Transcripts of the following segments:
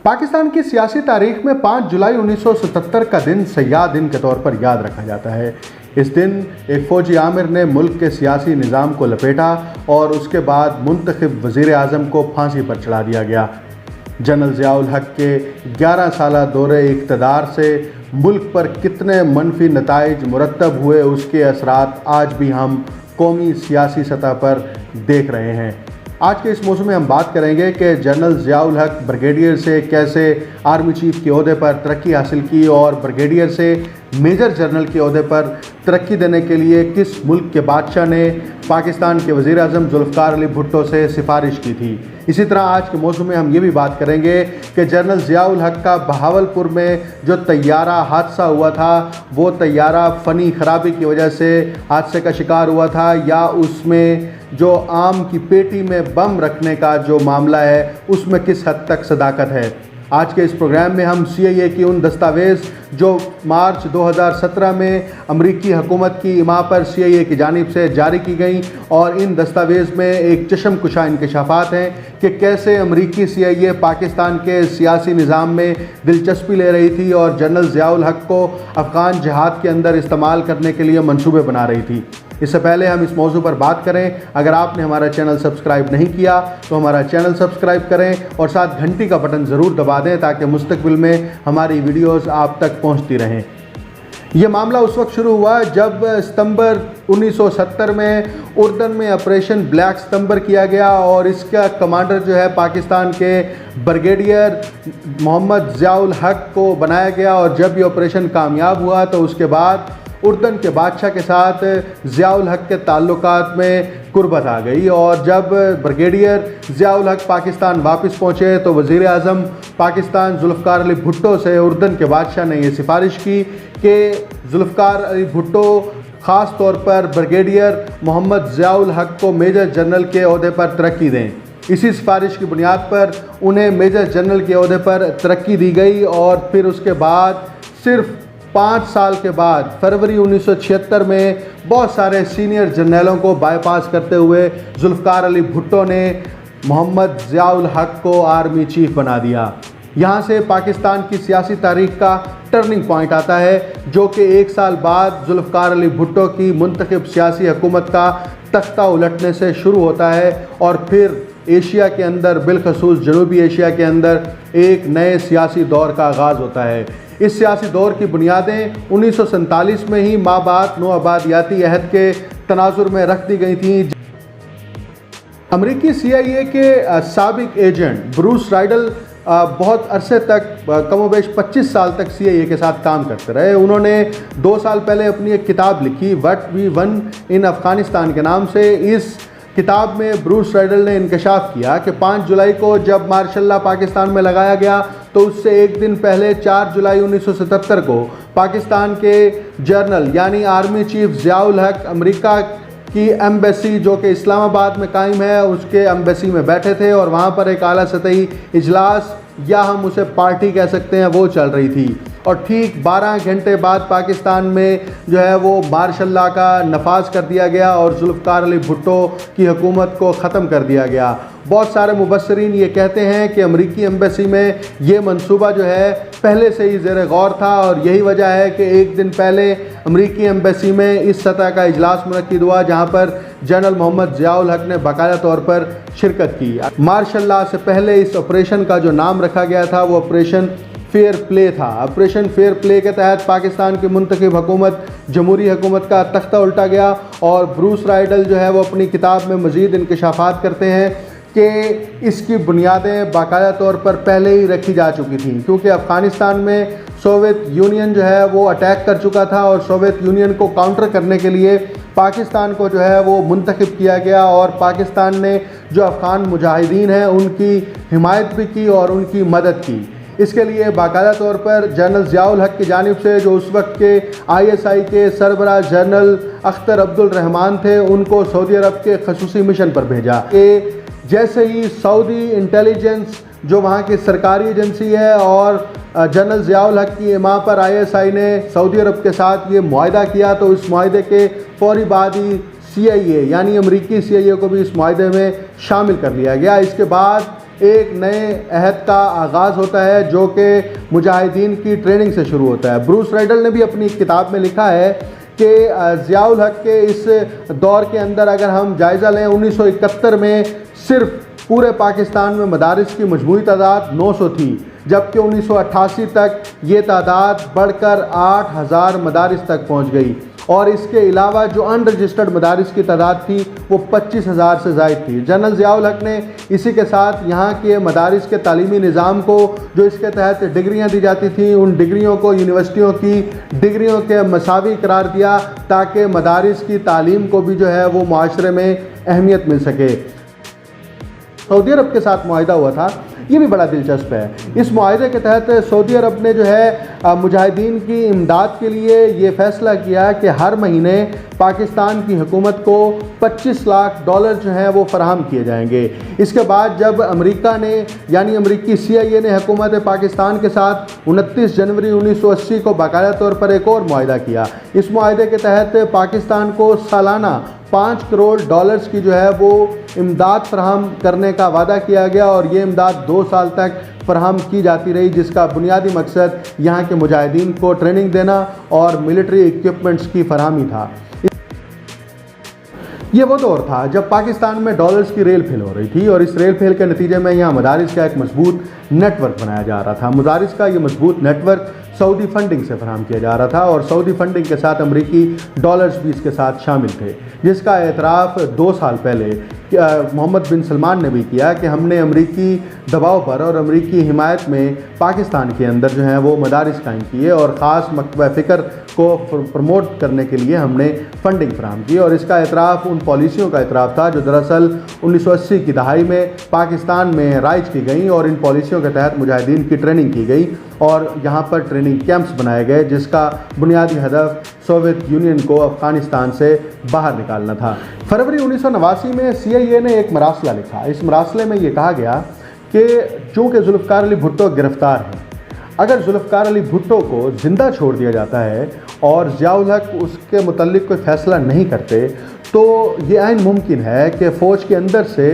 पाकिस्तान की सियासी तारीख में 5 जुलाई 1977 का दिन सयाह दिन के तौर पर याद रखा जाता है। इस दिन एक फ़ौजी आमिर ने मुल्क के सियासी निज़ाम को लपेटा और उसके बाद मुंतखब वज़ीर आज़म को फांसी पर चढ़ा दिया गया। जनरल ज़ियाउल हक़ के 11 साला दौरे इक़्तिदार से मुल्क पर कितने मनफी नताइज मुरतब हुए, उसके असरात आज भी हम कौमी सियासी सतह पर देख रहे हैं। आज के इस मौसम में हम बात करेंगे कि जनरल ज़ियाउल हक़ ब्रिगेडियर से कैसे आर्मी चीफ़ के ओहदे पर तरक्की हासिल की और ब्रिगेडियर से मेजर जनरल के ओहदे पर तरक्की देने के लिए किस मुल्क के बादशाह ने पाकिस्तान के वज़ीर आज़म ज़ुल्फ़िकार अली भुट्टो से सिफारिश की थी। इसी तरह आज के मौसम में हम ये भी बात करेंगे कि जनरल ज़ियाउल हक़ का बहावलपुर में जो तैयारा हादसा हुआ था, वो तैयारा फ़नी ख़राबी की वजह से हादसे का शिकार हुआ था या उसमें जो आम की पेटी में बम रखने का जो मामला है उसमें किस हद तक सदाकत है। आज के इस प्रोग्राम में हम CIA की उन दस्तावेज़ जो मार्च 2017 में अमरीकी हुकूमत की इमा पर CIA की जानिब से जारी की गई और इन दस्तावेज़ में एक चश्म कुशा इंकशाफात हैं कि कैसे अमरीकी CIA पाकिस्तान के सियासी निज़ाम में दिलचस्पी ले रही थी और जनरल ज़ियाउल हक़ को अफ़गान जिहाद के अंदर इस्तेमाल करने के लिए मंसूबे बना रही थी। इससे पहले हम इस मौजू पर बात करें, अगर आपने हमारा चैनल सब्सक्राइब नहीं किया तो हमारा चैनल सब्सक्राइब करें और साथ घंटी का बटन ज़रूर दबा दें ताकि मुस्तकबिल में हमारी वीडियोस आप तक पहुंचती रहें। ये मामला उस वक्त शुरू हुआ जब सितंबर 1970 में उर्दन में ऑपरेशन ब्लैक सितंबर किया गया और इसका कमांडर जो है पाकिस्तान के ब्रिगेडियर मोहम्मद ज़ियाउल हक़ को बनाया गया और जब ये ऑपरेशन कामयाब हुआ तो उसके बाद उर्दन के बादशाह के साथ ज़ियाउल हक़ के ताल्लुकात में कुर्बत आ गई और जब ब्रिगेडियर ज़ियाउल हक़ पाकिस्तान वापस पहुँचे तो वज़ीर आज़म पाकिस्तान ज़ुल्फ़िकार अली भुट्टो से उर्दन के बादशाह ने ये सिफारिश की कि ज़ुल्फ़िकार अली भुट्टो ख़ास तौर पर ब्रिगेडियर मोहम्मद ज़ियाउल हक़ को मेजर जनरल के ओहदे पर तरक्की दें। इसी सिफारिश की बुनियाद पर उन्हें मेजर जनरल के ओहदे पर तरक्की दी गई और फिर उसके बाद सिर्फ 5 साल के बाद फरवरी 1976 में बहुत सारे सीनियर जर्नलों को बाईपास करते हुए ज़ुल्फ़िकार अली भुट्टो ने मोहम्मद ज़ियाउल हक़ को आर्मी चीफ़ बना दिया। यहाँ से पाकिस्तान की सियासी तारीख का टर्निंग पॉइंट आता है जो कि 1 साल बाद ज़ुल्फ़िकार अली भुट्टो की मुंतखब सियासी हुकूमत का तख्ता उलटने से शुरू होता है और फिर एशिया के अंदर बिलखसूस जनूबी एशिया के अंदर एक नए सियासी दौर का आगाज़ होता है। इस सियासी दौर की बुनियादें 1947 में ही माबाद नो आबादियाती अहद के तनाजुर में रख दी गई थीं। अमरीकी CIA के साबिक एजेंट ब्रूस राइडल बहुत अरसे तक कमोबेश 25 साल तक CIA के साथ काम करते रहे। उन्होंने 2 साल पहले अपनी एक किताब लिखी what we won in Afghanistan के नाम से। इस किताब में ब्रूस राइडल ने इंकशाफ किया कि 5 जुलाई को जब मार्शल लॉ पाकिस्तान में लगाया गया तो उससे एक दिन पहले 4 जुलाई 1977 को पाकिस्तान के जनरल यानी आर्मी चीफ ज़ियाउल हक़ अमेरिका की एम्बेसी जो कि इस्लामाबाद में कायम है उसके एम्बेसी में बैठे थे और वहाँ पर एक आला सतही इजलास या हम उसे पार्टी कह सकते हैं वो चल रही थी और ठीक 12 घंटे बाद पाकिस्तान में जो है वो मार्शल लॉ का नफाज कर दिया गया और ज़ुल्फ़िकार अली भुट्टो की हुकूमत को ख़त्म कर दिया गया। बहुत सारे मुबस्सरीन ये कहते हैं कि अमरीकी एम्बेसी में ये मंसूबा जो है पहले से ही ज़ेर गौर था और यही वजह है कि एक दिन पहले अमरीकी एम्बेसी में इस सतह का इजलास मुनक्किद हुआ जहाँ पर जनरल मोहम्मद ज़ियाउल हक़ ने बाकायदा तौर पर शिरकत की। मार्शल लॉ से पहले इस ऑपरेशन का जो नाम रखा गया था वो ऑपरेशन फेयर प्ले था। ऑपरेशन फेयर प्ले के तहत पाकिस्तान की मुंतखब हुकूमत जमहूरी हुकूमत का तख्ता उल्टा गया और ब्रूस राइडल जो है वो अपनी किताब में मज़ीद इंकशाफात करते हैं कि इसकी बुनियादें बाकायदा तौर पर पहले ही रखी जा चुकी थी क्योंकि अफ़गानिस्तान में सोवियत यूनियन जो है वो अटैक कर चुका था और सोवियत यूनियन को काउंटर करने के लिए पाकिस्तान को जो है वो मुंतखब किया गया और पाकिस्तान ने जो अफ़गान मुजाहिदीन हैं उनकी हिमायत भी की और उनकी मदद की। इसके लिए बाकायदा तौर पर जनरल ज़ियाउल हक़ की जानिब से जो उस वक्त के ISI के सरबराह जनरल अख्तर अब्दुल रहमान थे उनको सऊदी अरब के खसूसी मिशन पर भेजा कि जैसे ही सऊदी इंटेलिजेंस जो वहाँ की सरकारी एजेंसी है और जनरल ज़ियाउल हक़ की इमा पर ISI ने सऊदी अरब के साथ ये मुआहिदा किया तो इस मुआहिदे के फ़ौरी बाद ही CIA यानी अमरीकी CIA को भी इस मुआहिदे में शामिल कर लिया गया। इसके बाद एक नए अहद का आगाज़ होता है जो कि मुजाहिदीन की ट्रेनिंग से शुरू होता है। ब्रूस राइडल ने भी अपनी किताब में लिखा है कि ज़ियाउल हक के इस दौर के अंदर अगर हम जायज़ा लें 1971 में सिर्फ पूरे पाकिस्तान में मदारिस की मजमूई तादाद 900 थी, जबकि 1988 तक ये तादाद बढ़कर 8000 मदारिस तक पहुंच गई और इसके अलावा जो अनरजिस्टर्ड मदारिस की तादाद थी वो 25,000 से ज़ायद थी। जनरल ज़ियाउल हक ने इसी के साथ यहाँ के मदारिस के तालीमी निज़ाम को, जो इसके तहत डिग्रियाँ दी जाती थी, उन डिग्रियों को यूनिवर्सिटियों की डिग्रियों के मसावी करार दिया ताकि मदारिस की तालीम को भी जो है वो माशरे में अहमियत मिल सके। सऊदी अरब के साथ मुआहिदा हुआ था, ये भी बड़ा दिलचस्प है। इस मुआहिदे के तहत सऊदी अरब ने जो है मुजाहिदीन की इमदाद के लिए ये फ़ैसला किया कि हर महीने पाकिस्तान की हुकूमत को $25 लाख जो हैं वो फ़राहम किए जाएंगे। इसके बाद जब अमेरिका ने यानी अमेरिकी CIA ने हुकूमत पाकिस्तान के साथ 29 जनवरी 1980 को बाकायदा तौर पर एक और मुआहिदा किया। इस मुआहिदे के तहत पाकिस्तान को सालाना $5 करोड़ की जो है वो इमदाद फराहम करने का वादा किया गया और ये इमदाद 2 साल तक फराहम की जाती रही, जिसका बुनियादी मकसद यहाँ के मुजाहिदीन को ट्रेनिंग देना और मिलिट्री इक्विपमेंट्स की फराहमी था। ये वो दौर था जब पाकिस्तान में डॉलर्स की रेल फेल हो रही थी और इस रेल फेल के नतीजे में यहाँ मदारिस का एक मजबूत नेटवर्क बनाया जा रहा था। मदारिस का ये मजबूत नेटवर्क सऊदी फंडिंग से फराहम किया जा रहा था और सऊदी फंडिंग के साथ अमरीकी डॉलर्स भी इसके साथ शामिल थे, जिसका एतराफ़ 2 साल पहले मोहम्मद बिन सलमान ने भी किया कि हमने अमरीकी दबाव पर और अमरीकी हिमायत में पाकिस्तान के अंदर जो है वो मदारिस कायम किए और ख़ास मकतबा फ़िक्र को प्रमोट करने के लिए हमने फंडिंग फराहम की। और इसका एतराफ़ उन पॉलिसियों का एतराफ़ था जो दरअसल 1980 की दहाई में पाकिस्तान में राइज की गई और इन पॉलिसियों के तहत मुजाहिदीन की ट्रेनिंग की गई और यहाँ पर ट्रेनिंग कैंप्स बनाए गए, जिसका बुनियादी हदफ सोवियत यूनियन को अफ़गानिस्तान से बाहर निकालना था। फरवरी 1989 में CIA ने एक मरासला लिखा। इस मरासले में ये कहा गया कि चूँकि जुल्फ़िकार अली भुट्टो गिरफ़्तार हैं, अगर जुल्फ़िकार अली भुट्टो को ज़िंदा छोड़ दिया जाता है और ज़ियाउल हक उसके मुतल्लिक़ कोई फ़ैसला नहीं करते तो ये ऐन मुमकिन है कि फ़ौज के अंदर से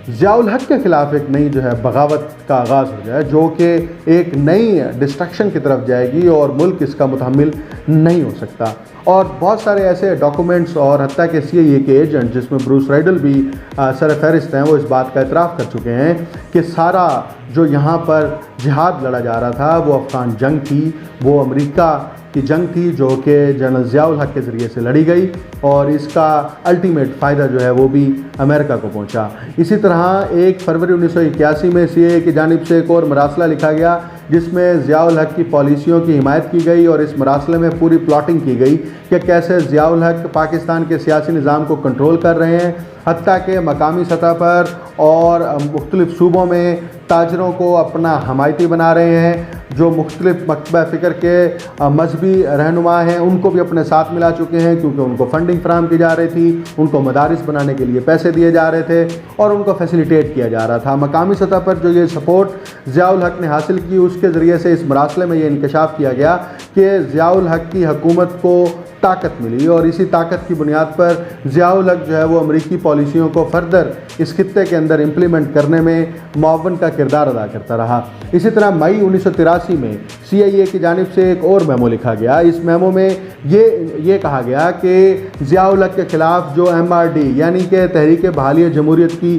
ज़ियाउल हक के ख़िलाफ़ एक नई जो है बगावत का आगाज़ हो जाए, जो कि एक नई डिस्ट्रक्शन की तरफ जाएगी और मुल्क इसका मुतहम्मिल नहीं हो सकता। और बहुत सारे ऐसे डॉक्यूमेंट्स और हत्ता के CIA के एजेंट, जिसमें ब्रूस राइडल भी सर फहरिस्त हैं, वो इस बात का इतराफ़ कर चुके हैं कि सारा जो यहाँ पर जिहाद लड़ा जा रहा था वो अफ़गान जंग थी, वो अमेरिका की जंग थी जो कि जनरल ज़ियाउल हक के ज़रिए से लड़ी गई और इसका अल्टीमेट फ़ायदा जो है वो भी अमेरिका को पहुंचा। इसी तरह 1 फरवरी 1981 में CIA की जानिब से एक और मरासला लिखा गया जिसमें ज़ियाउल हक की पॉलिसियों की हिमायत की गई और इस मरासले में पूरी प्लॉटिंग की गई कि कैसे ज़ियाउल हक पाकिस्तान के सियासी निज़ाम को कंट्रोल कर रहे हैं, हत्ता के मकामी सतह पर और मुख्तलिफ़ सूबों में ताजरों को अपना हमायती बना रहे हैं। जो मुख्तलिफ़ मकतबा फ़िक्र के मजहबी रहनुमा हैं उनको भी अपने साथ मिला चुके हैं, क्योंकि उनको फंडिंग फराहम की जा रही थी, उनको मदारिस बनाने के लिए पैसे दिए जा रहे थे और उनको फैसिलिटेट किया जा रहा था। मकामी सतह पर जो ये सपोर्ट ज़ियाउल हक ने हासिल की उसके ज़रिए से इस मरासले में ये इंकशाफ किया गया कि ज़ियाउल हक की हुकूमत को ताकत मिली और इसी ताकत की बुनियाद पर ज़ियाउल हक जो है वो अमरीकी पॉलिसियों को फर्दर इस खित्ते के अंदर इम्प्लीमेंट करने में मुआवन का किरदार अदा करता रहा। इसी तरह मई 1983 में CIA की जानिब से एक और मेमो लिखा गया। इस मेमो में ये कहा गया कि ज़ियाउल हक के ख़िलाफ़ जो MRD यानी कि तहरीक बहाली जमहूरियत की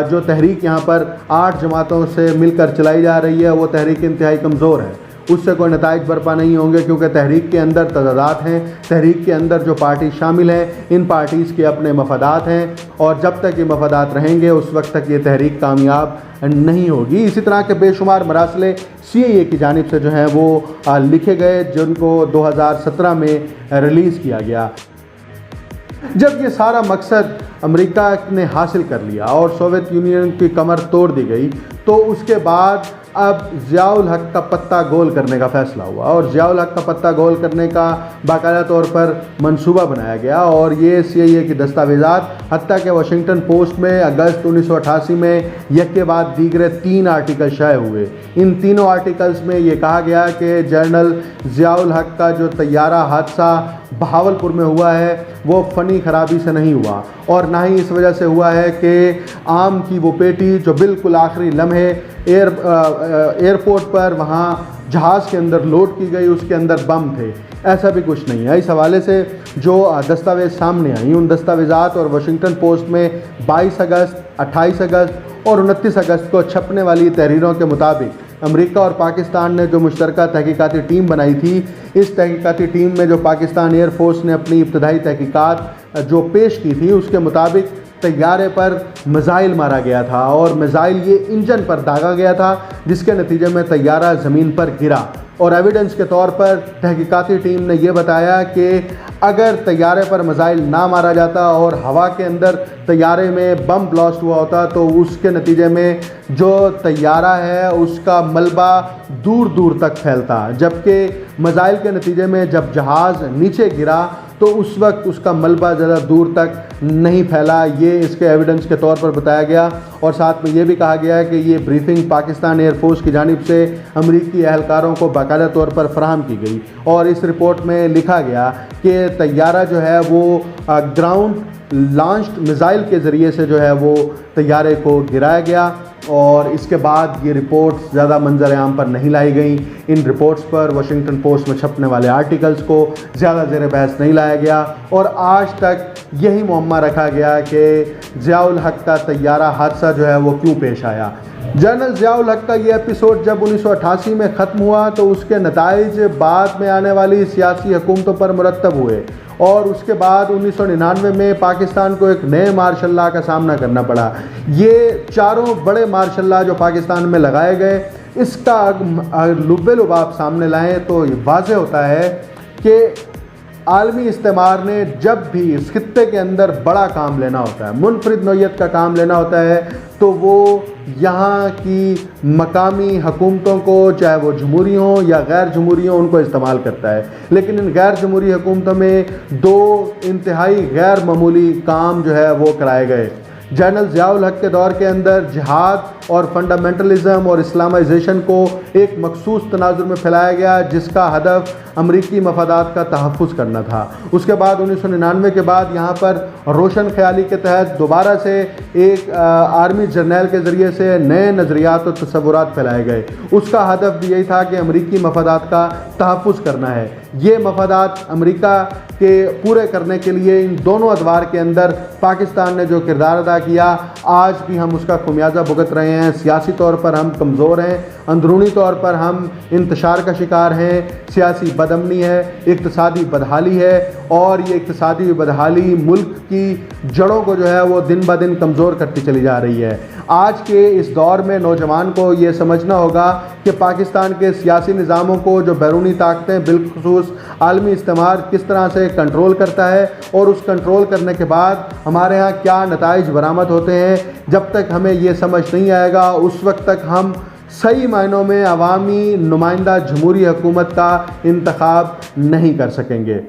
जो तहरीक यहाँ पर 8 जमातों से मिलकर चलाई जा रही है वो तहरीक इंतहाई कमज़ोर है, उससे कोई नताइज बरपा नहीं होंगे, क्योंकि तहरीक के अंदर तजादात हैं, तहरीक के अंदर जो पार्टी शामिल हैं इन पार्टीज़ के अपने मफादात हैं और जब तक ये मफादात रहेंगे उस वक्त तक ये तहरीक कामयाब नहीं होगी। इसी तरह के बेशुमार मरासले CIA की जानिब से जो हैं वो लिखे गए जिनको 2017 में रिलीज़ किया गया। जब ये सारा मकसद अमेरिका ने हासिल कर लिया और सोवियत यूनियन की कमर तोड़ दी गई तो उसके बाद अब ज़ियाउल हक का पत्ता गोल करने का फ़ैसला हुआ और ज़ियाउल हक का पत्ता गोल करने का बाकायदा तौर पर मंसूबा बनाया गया और ये CIA की दस्तावेज़ात हत्ता के वाशिंगटन पोस्ट में अगस्त 1988 में एक के बाद दीगरे 3 आर्टिकल शाये हुए। इन तीनों आर्टिकल्स में ये कहा गया कि जनरल ज़ियाउल हक का जो तैयारा हादसा बहावलपुर में हुआ है वो फ़नी ख़राबी से नहीं हुआ और ना ही इस वजह से हुआ है कि आम की वो पेटी जो बिल्कुल आखिरी लम्हे एयरपोर्ट पर वहाँ जहाज़ के अंदर लोड की गई, उसके अंदर बम थे, ऐसा भी कुछ नहीं है। इस हवाले से जो दस्तावेज़ सामने आई, उन दस्तावेज़ात और वाशिंगटन पोस्ट में 22 अगस्त, 28 अगस्त और 29 अगस्त को छपने वाली तहरीरों के मुताबिक अमेरिका और पाकिस्तान ने जो मुश्तरका तहकीकाती टीम बनाई थी, इस तहकीकाती टीम में जो पाकिस्तान एयरफोर्स ने अपनी इब्तदाई तहकीकात जो पेश की थी, उसके मुताबिक तैयारे पर मिसाइल मारा गया था और मिसाइल ये इंजन पर दागा गया था, जिसके नतीजे में तैयारा ज़मीन पर गिरा। और एविडेंस के तौर पर तहकीकाती टीम ने यह बताया कि अगर तैयारे पर मिसाइल ना मारा जाता और हवा के अंदर तैयारे में बम ब्लास्ट हुआ होता तो उसके नतीजे में जो तैयारा है उसका मलबा दूर दूर तक फैलता, जबकि मिसाइल के नतीजे में जब जहाज़ नीचे गिरा तो उस वक्त उसका मलबा ज़्यादा दूर तक नहीं फैला। ये इसके एविडेंस के तौर पर बताया गया और साथ में ये भी कहा गया है कि ये ब्रीफिंग पाकिस्तान एयरफोर्स की जानिब से अमरीकी एहलकारों को बाकायदा तौर पर फराहम की गई और इस रिपोर्ट में लिखा गया कि तैयारा जो है वो ग्राउंड लॉन्च्ड मिसाइल के ज़रिए से जो है वो तैयारे को गिराया गया और इसके बाद ये रिपोर्ट्स ज़्यादा मंजर आम पर नहीं लाई गई। इन रिपोर्ट्स पर वाशिंगटन पोस्ट में छपने वाले आर्टिकल्स को ज़्यादा ज़ेर बहस नहीं लाया गया और आज तक यही मुअम्मा रखा गया कि ज़ियाउल हक का तैयारा हादसा जो है वो क्यों पेश आया। जनरल ज़ियाउल हक का ये एपिसोड जब 1988 में ख़त्म हुआ तो उसके नताइज बाद में आने वाली सियासी हुकूमतों पर मुरतब हुए और उसके बाद 1999 में पाकिस्तान को एक नए मार्शल लॉ का सामना करना पड़ा। ये चारों बड़े मार्शल लॉ जो पाकिस्तान में लगाए गए, इसका लुब्बे लुबाब सामने लाएं तो वाज़ेह होता है कि आलमी इस्तेमार ने जब भी इस खित्ते के अंदर बड़ा काम लेना होता है, मुनफरिद नौइयत का काम लेना होता है, तो वो यहाँ की मकामी हुकूमतों को, चाहे वो जमहूरी हों या गैर जमहूरी हों, उनको इस्तेमाल करता है। लेकिन इन गैर जमहूरी हुकूमतों में दो इंतहाई गैर मामूली काम जो है वो कराए गए। जनरल ज़ियाउल हक के दौर के अंदर जिहाद और फंडामेंटलिज़म और इस्लामाइजेशन को एक मखसूस तनाजुर में फैलाया गया, जिसका हदफ अमरीकी मफादात का तहफ़्फ़ुज़ करना था। उसके बाद 1999 के बाद यहाँ पर रोशन ख्याली के तहत दोबारा से एक आर्मी जर्नल के ज़रिए से नए नज़रियात और तसव्वुरात फैलाए गए। उसका हदफ भी यही था कि अमरीकी मफादात का तहफ़्फ़ुज़ करना है। ये मफादात अमरीका के पूरे करने के लिए इन दोनों अदवार के अंदर पाकिस्तान ने जो किरदार अदा किया, आज भी हम उसका खुमियाजा भुगत रहे हैं। सियासी तौर पर हम कमज़ोर हैं, अंदरूनी तौर पर हम इंतशार का शिकार हैं, सियासी बदअमनी है, इक़्तिसादी बदहाली है और ये इक़्तिसादी बदहाली मुल्क की जड़ों को जो है वो दिन ब दिन कमज़ोर करती चली जा रही है। आज के इस दौर में नौजवान को ये समझना होगा कि पाकिस्तान के सियासी निज़ामों को जो बैरूनी ताकतें बिलखुसूस आलमी इस्तेमार किस तरह से कंट्रोल करता है और उस कंट्रोल करने के बाद हमारे यहाँ क्या नताइज बरामद होते हैं। जब तक हमें ये समझ नहीं आएगा उस वक्त तक हम सही मायनों में अवामी नुमाइंदा जमहूरी हुकूमत का इंतखाब नहीं कर सकेंगे।